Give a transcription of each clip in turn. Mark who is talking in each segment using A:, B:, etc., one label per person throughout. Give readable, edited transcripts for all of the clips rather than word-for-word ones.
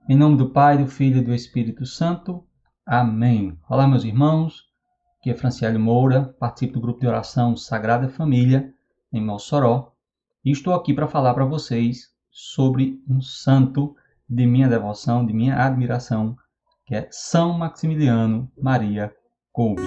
A: Em nome do Pai, do Filho e do Espírito Santo. Amém. Olá, meus irmãos. Aqui é Franciele Moura, participo do grupo de oração Sagrada Família, em Mossoró. E estou aqui para falar para vocês sobre um santo de minha devoção, de minha admiração, que é São Maximiliano Maria Kolbe.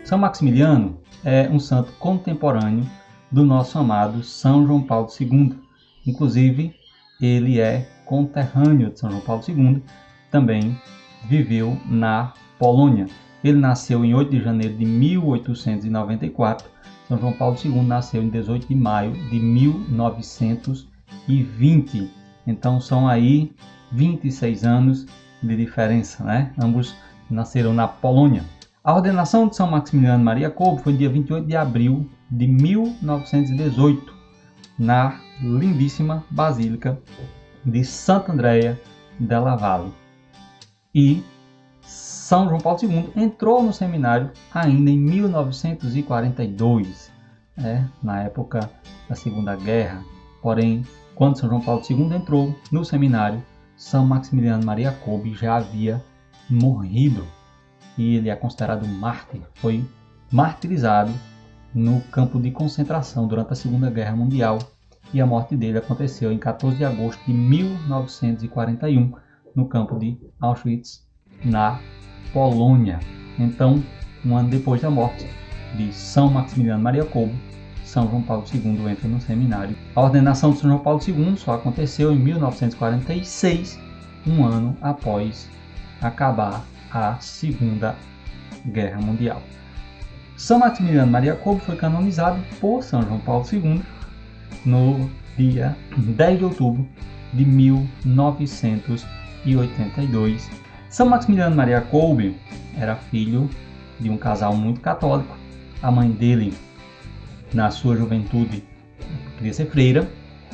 A: São Maximiliano é um santo contemporâneo do nosso amado São João Paulo II. Inclusive, ele é conterrâneo de São João Paulo II, também viveu na Polônia. Ele nasceu em 8 de janeiro de 1894. São João Paulo II nasceu em 18 de maio de 1920. Então são aí 26 anos de diferença, né? Ambos nasceram na Polônia. A ordenação de São Maximiliano Maria Kolbe foi dia 28 de abril de 1918, na lindíssima Basílica de Santa Andréia della Valle. E São João Paulo II entrou no seminário ainda em 1942, na época da Segunda Guerra. Porém, quando São João Paulo II entrou no seminário, São Maximiliano Maria Kolbe já havia morrido. E ele é considerado mártir, foi martirizado no campo de concentração durante a Segunda Guerra Mundial, e a morte dele aconteceu em 14 de agosto de 1941, no campo de Auschwitz, na Polônia. Então, um ano depois da morte de São Maximiliano Maria Kolbe, São João Paulo II entra no seminário. A ordenação de São João Paulo II só aconteceu em 1946, um ano após acabar a Segunda Guerra Mundial. São Maximiliano Maria Kolbe foi canonizado por São João Paulo II no dia 10 de outubro de 1982. São Maximiliano Maria Kolbe era filho de um casal muito católico. A mãe dele, na sua juventude, queria ser freira,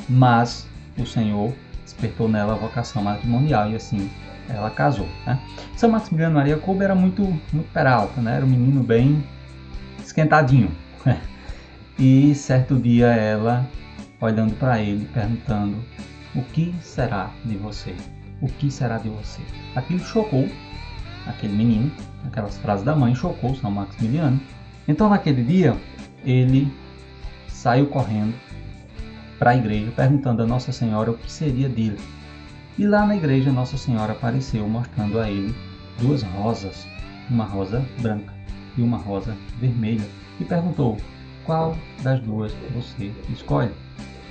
A: mas o Senhor despertou nela a vocação matrimonial e assim ela casou. São Maximiliano Maria Kolbe era muito peralta, era um menino bem esquentadinho. E certo dia ela, olhando para ele, perguntando: o que será de você? O que será de você? Aquilo chocou aquele menino, aquelas frases da mãe chocou São Maximiliano. Então naquele dia ele saiu correndo para a igreja, perguntando a Nossa Senhora o que seria dele. E lá na igreja Nossa Senhora apareceu mostrando a ele duas rosas, uma rosa branca e uma rosa vermelha, e perguntou: qual das duas você escolhe?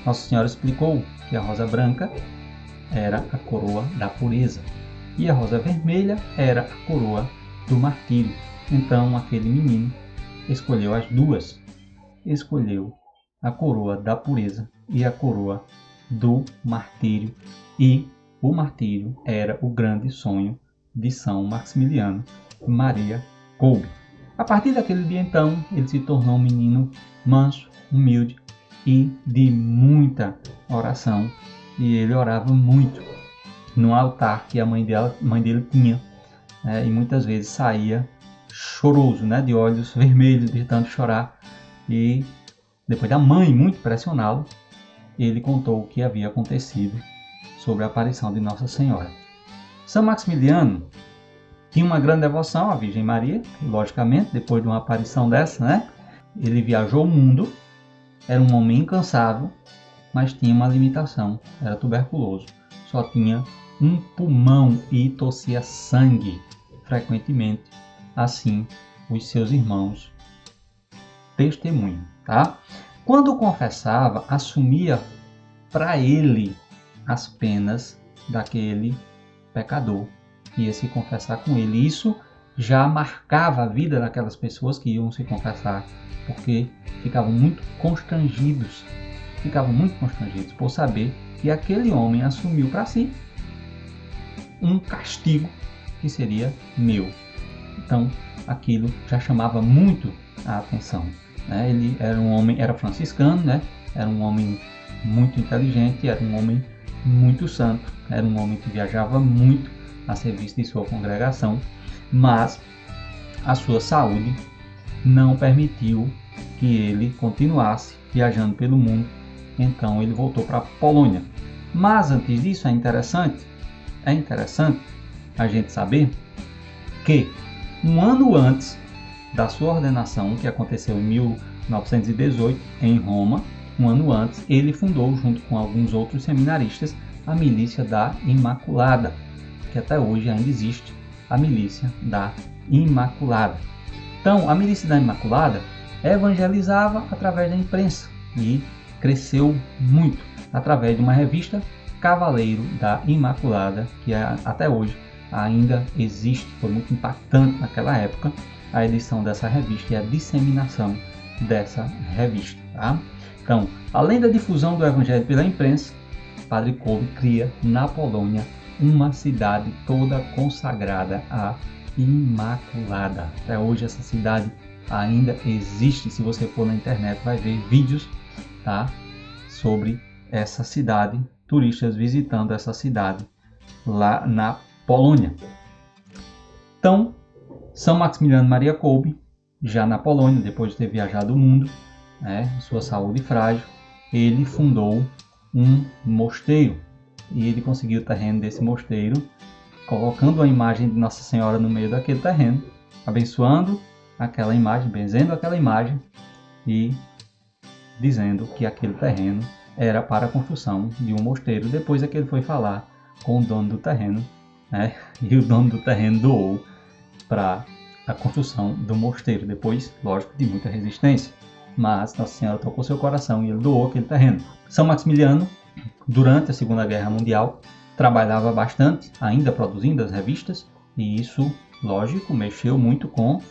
A: Nossa Senhora explicou que a rosa branca era a coroa da pureza e a rosa vermelha era a coroa do martírio. Então aquele menino escolheu as duas, escolheu a coroa da pureza e a coroa do martírio, e o martírio era o grande sonho de São Maximiliano Maria Kolbe. A partir daquele dia, então, ele se tornou um menino manso, humilde e de muita oração. E ele orava muito no altar que a mãe dele tinha, e muitas vezes saía choroso, de olhos vermelhos, de tanto chorar. E depois da mãe muito pressioná-lo, ele contou o que havia acontecido sobre a aparição de Nossa Senhora. São Maximiliano tinha uma grande devoção à Virgem Maria, logicamente, depois de uma aparição dessa, Ele viajou o mundo, era um homem incansável, mas tinha uma limitação, era tuberculoso. Só tinha um pulmão e tossia sangue frequentemente, assim os seus irmãos testemunham, Quando confessava, assumia para ele as penas daquele pecador que ia se confessar com ele. Isso já marcava a vida daquelas pessoas que iam se confessar, porque ficavam muito constrangidos por saber que aquele homem assumiu para si um castigo que seria meu. Então aquilo já chamava muito a atenção. Ele era um homem, era franciscano, era um homem muito inteligente, era um homem muito santo, era um homem que viajava muito a serviço de sua congregação, mas a sua saúde não permitiu que ele continuasse viajando pelo mundo, então ele voltou para a Polônia. Mas antes disso é interessante a gente saber que um ano antes da sua ordenação, que aconteceu em 1918 em Roma, um ano antes, ele fundou, junto com alguns outros seminaristas, a Milícia da Imaculada, que até hoje ainda existe, a Milícia da Imaculada. Então, a Milícia da Imaculada evangelizava através da imprensa e cresceu muito através de uma revista, Cavaleiro da Imaculada, que até hoje ainda existe. Foi muito impactante naquela época a edição dessa revista e a disseminação dessa revista. Tá? Então, além da difusão do evangelho pela imprensa, Padre Kolbe cria na Polônia uma cidade toda consagrada à Imaculada. Até hoje essa cidade ainda existe. Se você for na internet vai ver vídeos, tá, sobre essa cidade, turistas visitando essa cidade lá na Polônia. Então, São Maximiliano Maria Kolbe, já na Polônia, depois de ter viajado o mundo, sua saúde frágil, ele fundou um mosteiro e ele conseguiu o terreno desse mosteiro, colocando a imagem de Nossa Senhora no meio daquele terreno, abençoando aquela imagem, benzendo aquela imagem e dizendo que aquele terreno era para a construção de um mosteiro. Depois é que ele foi falar com o dono do terreno, e o dono do terreno doou para a construção do mosteiro. Depois, lógico, de muita resistência, mas Nossa Senhora tocou seu coração e ele doou aquele terreno. São Maximiliano, durante a Segunda Guerra Mundial, trabalhava bastante, ainda produzindo as revistas, e isso, lógico, mexeu muito com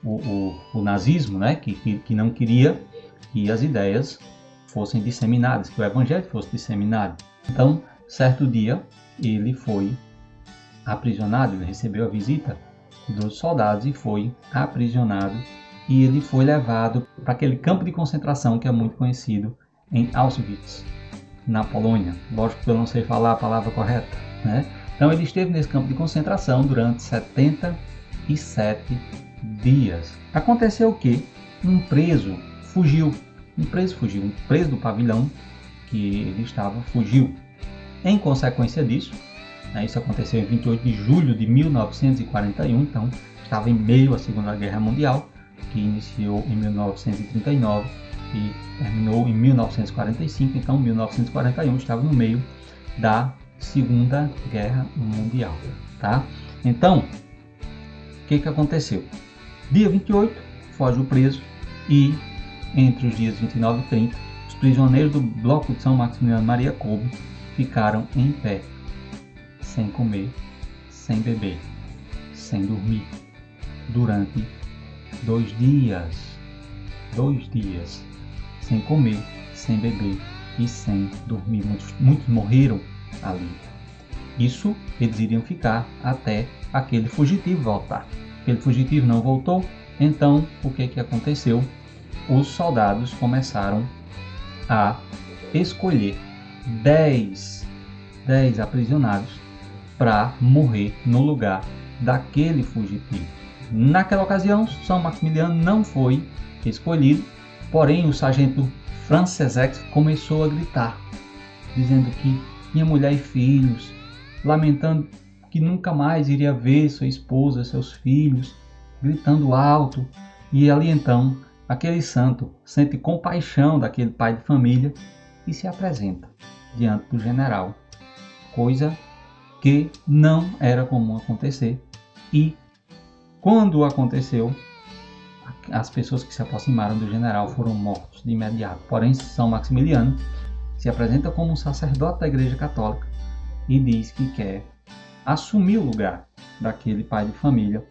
A: o nazismo, que não queria que as ideias fossem disseminadas, que o evangelho fosse disseminado. Então, certo dia, ele foi aprisionado, ele recebeu a visita dos soldados e foi aprisionado, e ele foi levado para aquele campo de concentração que é muito conhecido em Auschwitz, na Polônia. Lógico que eu não sei falar a palavra correta, Então ele esteve nesse campo de concentração durante 77 dias. Aconteceu que um preso fugiu, um preso do pavilhão que ele estava fugiu. Em consequência disso, isso aconteceu em 28 de julho de 1941, então estava em meio à Segunda Guerra Mundial, que iniciou em 1939 e terminou em 1945, então 1941 estava no meio da Segunda Guerra Mundial, tá? Então, o que aconteceu? Dia 28, foge o preso e entre os dias 29 e 30, os prisioneiros do bloco de São Maximiliano Maria Kolbe ficaram em pé, sem comer, sem beber, sem dormir, durante 2 dias. 2 dias. Sem comer, sem beber e sem dormir. Muitos morreram ali. Isso eles iriam ficar até aquele fugitivo voltar. Aquele fugitivo não voltou, então o que aconteceu? Os soldados começaram a escolher 10 aprisionados para morrer no lugar daquele fugitivo. Naquela ocasião, São Maximiliano não foi escolhido, porém o sargento Francesek começou a gritar, dizendo que tinha mulher e filhos, lamentando que nunca mais iria ver sua esposa, seus filhos, gritando alto. E ali então, aquele santo sente compaixão daquele pai de família e se apresenta diante do general, coisa que não era comum acontecer. E quando aconteceu, as pessoas que se aproximaram do general foram mortos de imediato. Porém, São Maximiliano se apresenta como um sacerdote da Igreja Católica e diz que quer assumir o lugar daquele pai de família,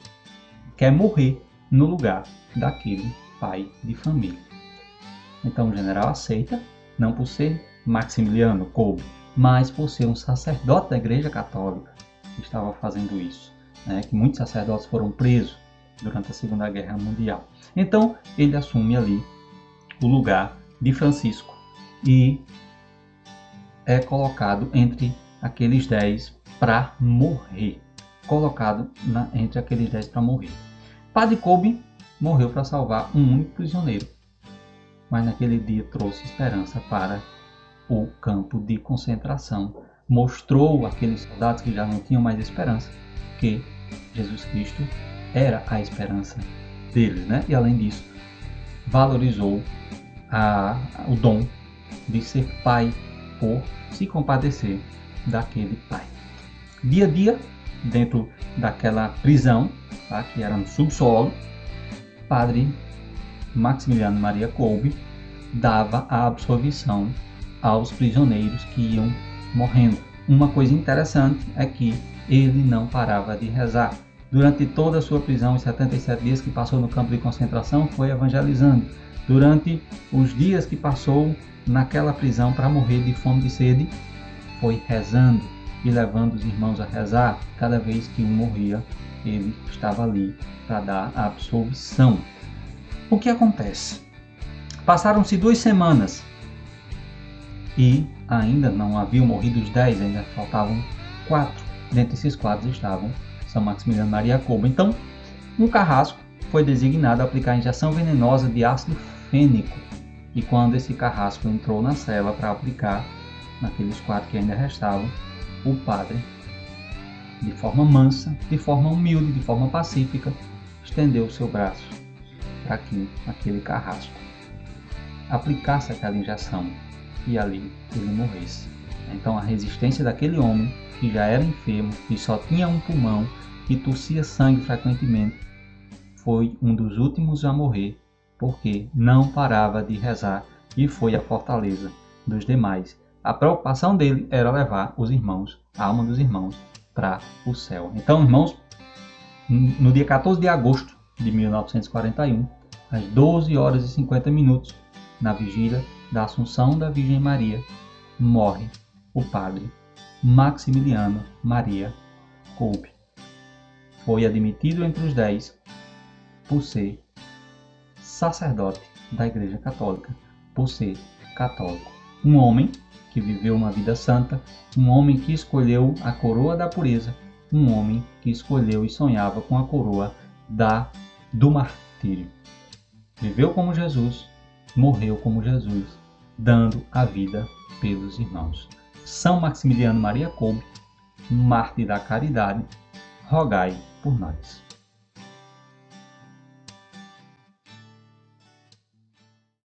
A: quer morrer no lugar daquele pai de família. Então o general aceita, não por ser Maximiliano Kolbe, mas por ser um sacerdote da Igreja Católica que estava fazendo isso, que muitos sacerdotes foram presos durante a Segunda Guerra Mundial. Então ele assume ali o lugar de Francisco e é colocado entre aqueles 10 para morrer. Entre aqueles 10 para morrer. Padre Kolbe morreu para salvar um único prisioneiro. Mas naquele dia trouxe esperança para o campo de concentração. Mostrou àqueles soldados que já não tinham mais esperança que Jesus Cristo era a esperança deles, né? E além disso, valorizou o dom de ser pai por se compadecer daquele pai. Dia a dia, dentro daquela prisão, tá, que era no subsolo, Padre Maximiliano Maria Kolbe dava a absolvição aos prisioneiros que iam morrendo. Uma coisa interessante é que ele não parava de rezar. Durante toda a sua prisão, os 77 dias que passou no campo de concentração, foi evangelizando. Durante os dias que passou naquela prisão para morrer de fome e de sede, foi rezando e levando os irmãos a rezar. Cada vez que um morria, ele estava ali para dar a absolvição. O que acontece? Passaram-se 2 semanas e ainda não haviam morrido os 10, ainda faltavam 4. Dentre esses 4 estavam São Maximiliano Maria Kolbe. Então, um carrasco foi designado a aplicar a injeção venenosa de ácido fênico. E quando esse carrasco entrou na cela para aplicar naqueles 4 que ainda restavam, o padre, de forma mansa, de forma humilde, de forma pacífica, estendeu o seu braço para que aquele carrasco aplicasse aquela injeção e ali ele morresse. Então a resistência daquele homem, que já era enfermo, que só tinha um pulmão, que tossia sangue frequentemente, foi um dos últimos a morrer, porque não parava de rezar e foi a fortaleza dos demais. A preocupação dele era levar os irmãos, a alma dos irmãos, para o céu. Então, irmãos, no dia 14 de agosto de 1941, às 12 horas e 50 minutos, na vigília da Assunção da Virgem Maria, morre o padre Maximiliano Maria Kolbe. Foi admitido entre os 10 por ser sacerdote da Igreja Católica, por ser católico. Um homem que viveu uma vida santa, um homem que escolheu a coroa da pureza, um homem que escolheu e sonhava com a coroa do martírio. Viveu como Jesus, morreu como Jesus, dando a vida pelos irmãos. São Maximiliano Maria Kolbe, mártir da caridade, rogai por nós.